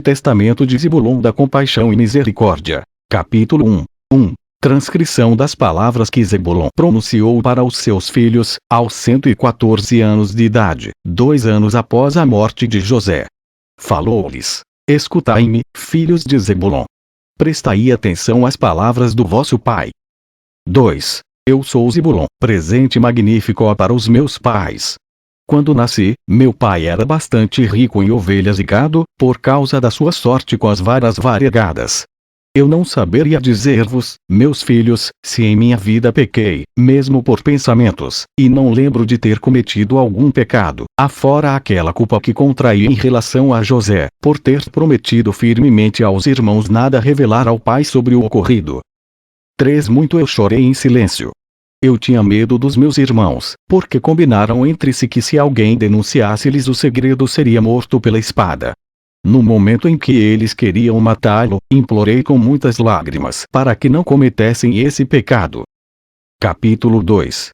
Testamento de Zebulon da Compaixão e Misericórdia. Capítulo 1. Transcrição das palavras que Zebulon pronunciou para os seus filhos, aos 114 anos de idade, 2 anos após a morte de José. Falou-lhes: Escutai-me, filhos de Zebulon. Prestai atenção às palavras do vosso pai. 2. Eu sou Zebulon, presente magnífico para os meus pais. Quando nasci, meu pai era bastante rico em ovelhas e gado, por causa da sua sorte com as varas variegadas. Eu não saberia dizer-vos, meus filhos, se em minha vida pequei, mesmo por pensamentos, e não lembro de ter cometido algum pecado, afora aquela culpa que contraí em relação a José, por ter prometido firmemente aos irmãos nada revelar ao pai sobre o ocorrido. 3. Muito eu chorei em silêncio. Eu tinha medo dos meus irmãos, porque combinaram entre si que se alguém denunciasse-lhes o segredo seria morto pela espada. No momento em que eles queriam matá-lo, implorei com muitas lágrimas para que não cometessem esse pecado. Capítulo 2.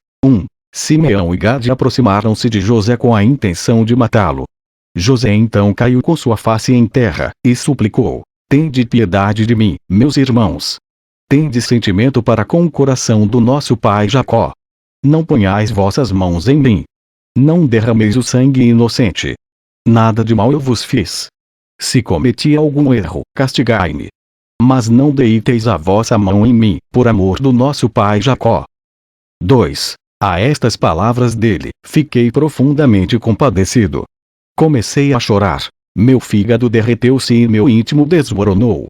Simeão e Gade aproximaram-se de José com a intenção de matá-lo. José então caiu com sua face em terra, e suplicou: Tende piedade de mim, meus irmãos. Tende sentimento para com o coração do nosso pai Jacó. Não ponhais vossas mãos em mim. Não derrameis o sangue inocente. Nada de mal eu vos fiz. Se cometi algum erro, castigai-me. Mas não deiteis a vossa mão em mim, por amor do nosso pai Jacó. 2. A estas palavras dele, fiquei profundamente compadecido. Comecei a chorar. Meu fígado derreteu-se e meu íntimo desmoronou.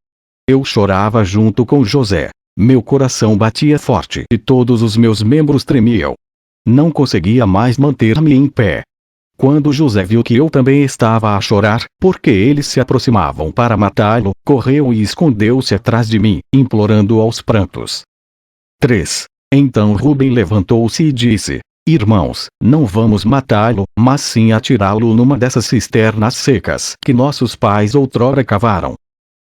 Eu chorava junto com José. Meu coração batia forte e todos os meus membros tremiam. Não conseguia mais manter-me em pé. Quando José viu que eu também estava a chorar, porque eles se aproximavam para matá-lo, correu e escondeu-se atrás de mim, implorando aos prantos. 3. Então Rubem levantou-se e disse: Irmãos, não vamos matá-lo, mas sim atirá-lo numa dessas cisternas secas que nossos pais outrora cavaram,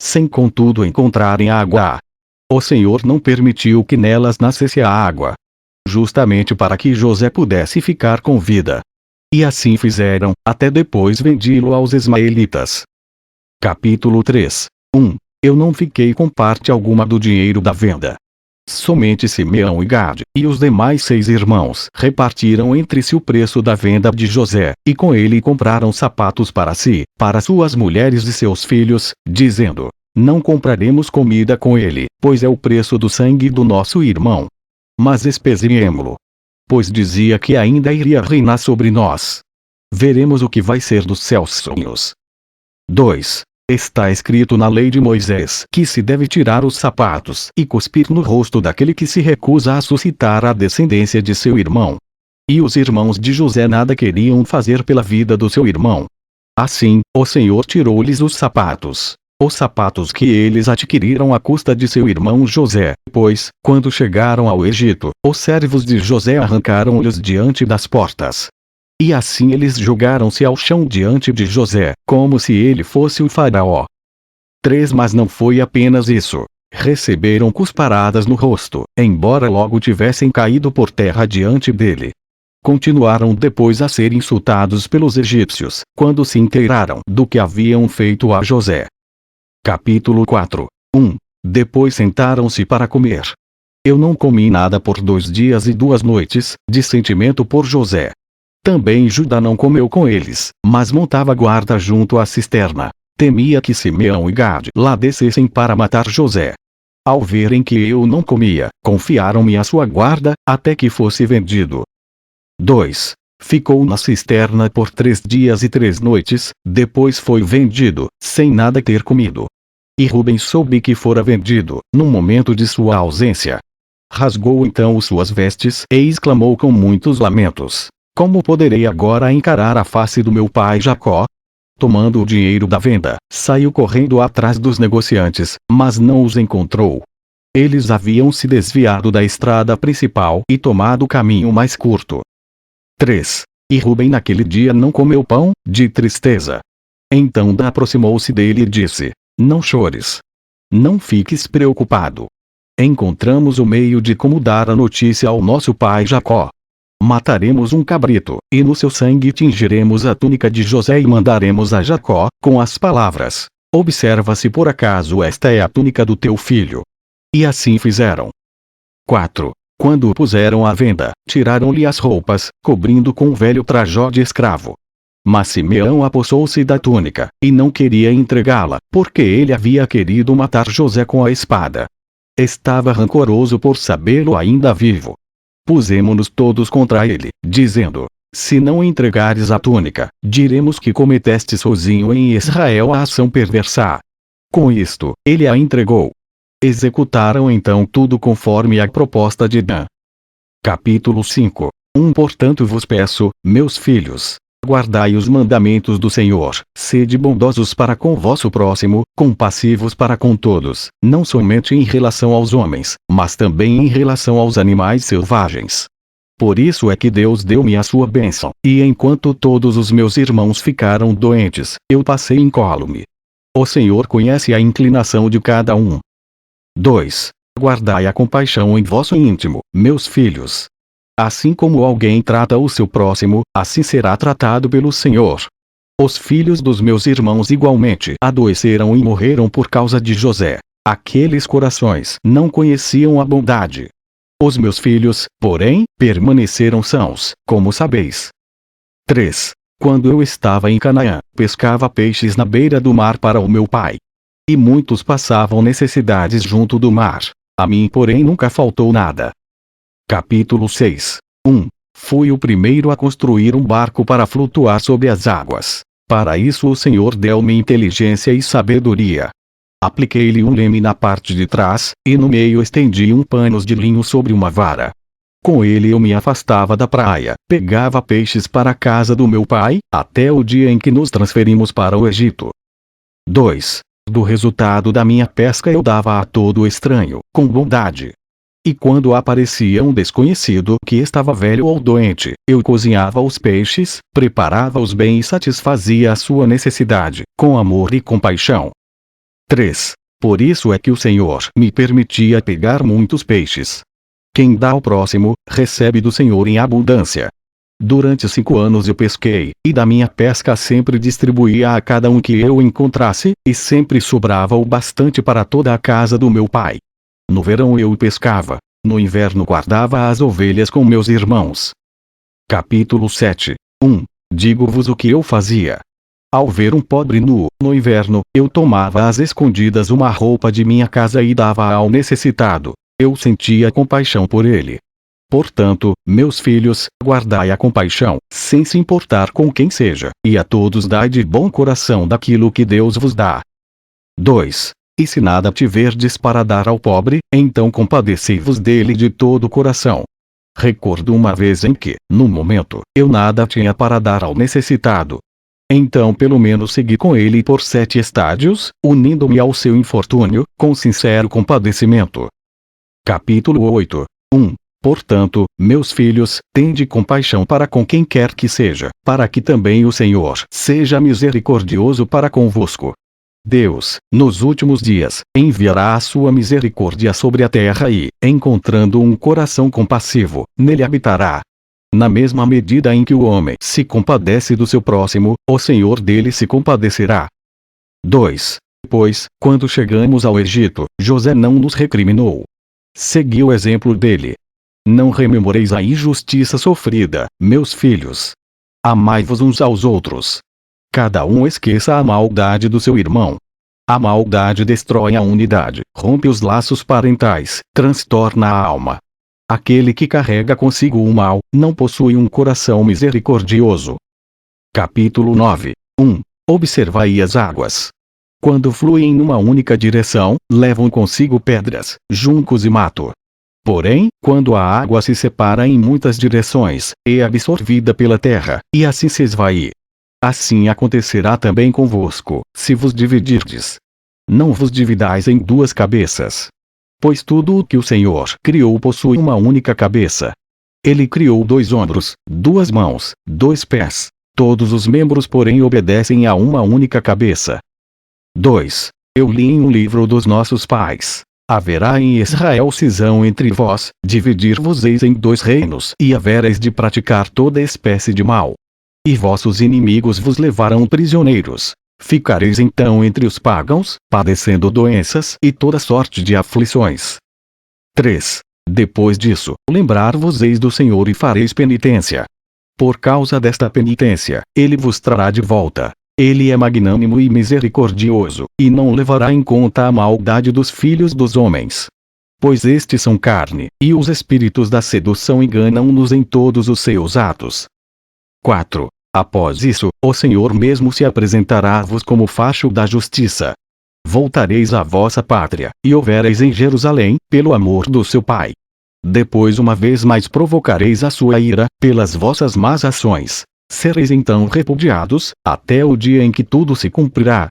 sem contudo encontrarem água. O Senhor não permitiu que nelas nascesse a água, justamente para que José pudesse ficar com vida. E assim fizeram, até depois vendi-lo aos ismaelitas. Capítulo 3. Eu não fiquei com parte alguma do dinheiro da venda. Somente Simeão e Gade, e os demais 6 irmãos, repartiram entre si o preço da venda de José, e com ele compraram sapatos para si, para suas mulheres e seus filhos, dizendo: Não compraremos comida com ele, pois é o preço do sangue do nosso irmão. Mas espezinhemo-lo, pois dizia que ainda iria reinar sobre nós. Veremos o que vai ser dos seus sonhos. 2. Está escrito na lei de Moisés que se deve tirar os sapatos e cuspir no rosto daquele que se recusa a suscitar a descendência de seu irmão. E os irmãos de José nada queriam fazer pela vida do seu irmão. Assim, o Senhor tirou-lhes os sapatos que eles adquiriram à custa de seu irmão José, pois, quando chegaram ao Egito, os servos de José arrancaram-lhes diante das portas. E assim eles jogaram-se ao chão diante de José, como se ele fosse o faraó. 3. Mas não foi apenas isso. Receberam cusparadas no rosto, embora logo tivessem caído por terra diante dele. Continuaram depois a ser insultados pelos egípcios, quando se inteiraram do que haviam feito a José. Capítulo 4. Depois sentaram-se para comer. Eu não comi nada por 2 dias e 2 noites, de sentimento por José. Também Judá não comeu com eles, mas montava guarda junto à cisterna. Temia que Simeão e Gade lá descessem para matar José. Ao verem que eu não comia, confiaram-me a sua guarda, até que fosse vendido. 2. Ficou na cisterna por 3 dias e 3 noites, depois foi vendido, sem nada ter comido. E Rubem soube que fora vendido, no momento de sua ausência. Rasgou então suas vestes e exclamou com muitos lamentos: Como poderei agora encarar a face do meu pai Jacó? Tomando o dinheiro da venda, saiu correndo atrás dos negociantes, mas não os encontrou. Eles haviam se desviado da estrada principal e tomado o caminho mais curto. 3. E Rubem naquele dia não comeu pão, de tristeza. Então Dá aproximou-se dele e disse: Não chores. Não fiques preocupado. Encontramos o meio de como dar a notícia ao nosso pai Jacó. Mataremos um cabrito, e no seu sangue tingiremos a túnica de José e mandaremos a Jacó, com as palavras: Observa se por acaso esta é a túnica do teu filho. E assim fizeram. 4. Quando o puseram à venda, tiraram-lhe as roupas, cobrindo com um velho trajó de escravo. Mas Simeão apossou-se da túnica, e não queria entregá-la, porque ele havia querido matar José com a espada. Estava rancoroso por sabê-lo ainda vivo. Pusemo-nos todos contra ele, dizendo: se não entregares a túnica, diremos que cometeste sozinho em Israel a ação perversa. Com isto, ele a entregou. Executaram então tudo conforme a proposta de Dan. Capítulo 5. Portanto vos peço, meus filhos, guardai os mandamentos do Senhor, sede bondosos para com vosso próximo, compassivos para com todos, não somente em relação aos homens, mas também em relação aos animais selvagens. Por isso é que Deus deu-me a sua bênção, e enquanto todos os meus irmãos ficaram doentes, eu passei incólume. O Senhor conhece a inclinação de cada um. 2. Guardai a compaixão em vosso íntimo, meus filhos. Assim como alguém trata o seu próximo, assim será tratado pelo Senhor. Os filhos dos meus irmãos igualmente adoeceram e morreram por causa de José. Aqueles corações não conheciam a bondade. Os meus filhos, porém, permaneceram sãos, como sabeis. 3. Quando eu estava em Canaã, pescava peixes na beira do mar para o meu pai. E muitos passavam necessidades junto do mar. A mim, porém, nunca faltou nada. Capítulo 6. Fui o primeiro a construir um barco para flutuar sobre as águas. Para isso o Senhor deu-me inteligência e sabedoria. Apliquei-lhe um leme na parte de trás, e no meio estendi panos de linho sobre uma vara. Com ele eu me afastava da praia, pegava peixes para a casa do meu pai, até o dia em que nos transferimos para o Egito. 2. Do resultado da minha pesca eu dava a todo estranho, com bondade. E quando aparecia um desconhecido que estava velho ou doente, eu cozinhava os peixes, preparava-os bem e satisfazia a sua necessidade, com amor e compaixão. 3. Por isso é que o Senhor me permitia pegar muitos peixes. Quem dá ao próximo, recebe do Senhor em abundância. Durante 5 anos eu pesquei, e da minha pesca sempre distribuía a cada um que eu encontrasse, e sempre sobrava o bastante para toda a casa do meu pai. No verão eu pescava, no inverno guardava as ovelhas com meus irmãos. Capítulo 7. Digo-vos o que eu fazia. Ao ver um pobre nu, no inverno, eu tomava às escondidas uma roupa de minha casa e dava ao necessitado. Eu sentia compaixão por ele. Portanto, meus filhos, guardai a compaixão, sem se importar com quem seja, e a todos dai de bom coração daquilo que Deus vos dá. 2. E se nada tiverdes para dar ao pobre, então compadecei-vos dele de todo o coração. Recordo uma vez em que, no momento, eu nada tinha para dar ao necessitado. Então pelo menos segui com ele por 7 estádios, unindo-me ao seu infortúnio, com sincero compadecimento. Capítulo 8. Portanto, meus filhos, tende compaixão para com quem quer que seja, para que também o Senhor seja misericordioso para convosco. Deus, nos últimos dias, enviará a sua misericórdia sobre a terra e, encontrando um coração compassivo, nele habitará. Na mesma medida em que o homem se compadece do seu próximo, o Senhor dele se compadecerá. 2. Pois, quando chegamos ao Egito, José não nos recriminou. Segui o exemplo dele. Não rememoreis a injustiça sofrida, meus filhos. Amai-vos uns aos outros. Cada um esqueça a maldade do seu irmão. A maldade destrói a unidade, rompe os laços parentais, transtorna a alma. Aquele que carrega consigo o mal, não possui um coração misericordioso. Capítulo 9. Observai as águas. Quando fluem numa única direção, levam consigo pedras, juncos e mato. Porém, quando a água se separa em muitas direções, é absorvida pela terra, e assim se esvai. Assim acontecerá também convosco, se vos dividirdes. Não vos dividais em 2 cabeças. Pois tudo o que o Senhor criou possui uma única cabeça. Ele criou 2 ombros, 2 mãos, 2 pés. Todos os membros porém obedecem a uma única cabeça. 2. Eu li em um livro dos nossos pais. Haverá em Israel cisão entre vós, dividir-vos-eis em 2 reinos, e havereis de praticar toda espécie de mal. E vossos inimigos vos levarão prisioneiros. Ficareis então entre os pagãos, padecendo doenças e toda sorte de aflições. 3. Depois disso, lembrar-vos-eis do Senhor e fareis penitência. Por causa desta penitência, ele vos trará de volta. Ele é magnânimo e misericordioso, e não levará em conta a maldade dos filhos dos homens. Pois estes são carne, e os espíritos da sedução enganam-nos em todos os seus atos. 4. Após isso, o Senhor mesmo se apresentará-vos como facho da justiça. Voltareis à vossa pátria, e houvereis em Jerusalém, pelo amor do seu Pai. Depois uma vez mais provocareis a sua ira, pelas vossas más ações. Sereis então repudiados, até o dia em que tudo se cumprirá.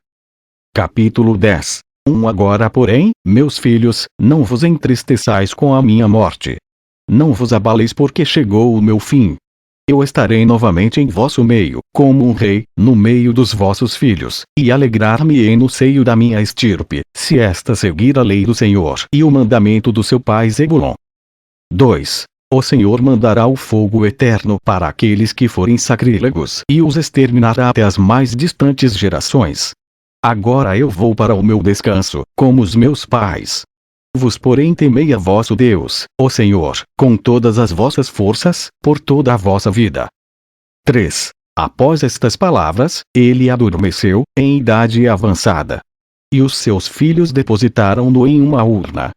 Capítulo 10. Agora porém, meus filhos, não vos entristeçais com a minha morte. Não vos abaleis porque chegou o meu fim. Eu estarei novamente em vosso meio, como um rei, no meio dos vossos filhos, e alegrar-me-ei no seio da minha estirpe, se esta seguir a lei do Senhor e o mandamento do seu pai Zebulon. 2. O Senhor mandará o fogo eterno para aqueles que forem sacrílegos e os exterminará até as mais distantes gerações. Agora eu vou para o meu descanso, como os meus pais. Vos porém temei a vosso Deus, o Senhor, com todas as vossas forças, por toda a vossa vida. 3. Após estas palavras, ele adormeceu, em idade avançada. E os seus filhos depositaram-no em uma urna.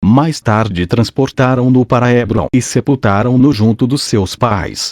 Mais tarde transportaram-no para Hebrom e sepultaram-no junto dos seus pais.